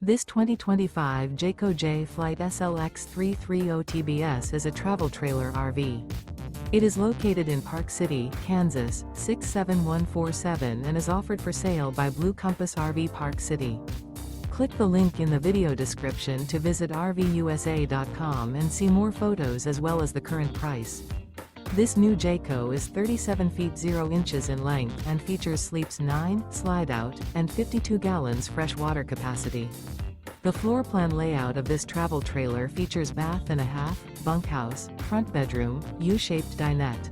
This 2025 Jayco Jay Flight SLX 330 TBS is a travel trailer RV. It is located in Park City, Kansas, 67147 and is offered for sale by Blue Compass RV Park City. Click the link in the video description to visit RVUSA.com and see more photos as well as the current price. This new Jayco is 37 feet 0 inches in length and features sleeps 9, slide-out, and 52 gallons fresh water capacity. The floor plan layout of this travel trailer features bath and a half, bunkhouse, front bedroom, U-shaped dinette.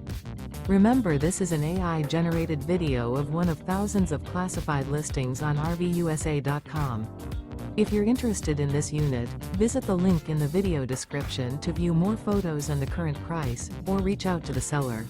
Remember, this is an AI-generated video of one of thousands of classified listings on RVUSA.com. If you're interested in this unit, visit the link in the video description to view more photos and the current price, or reach out to the seller.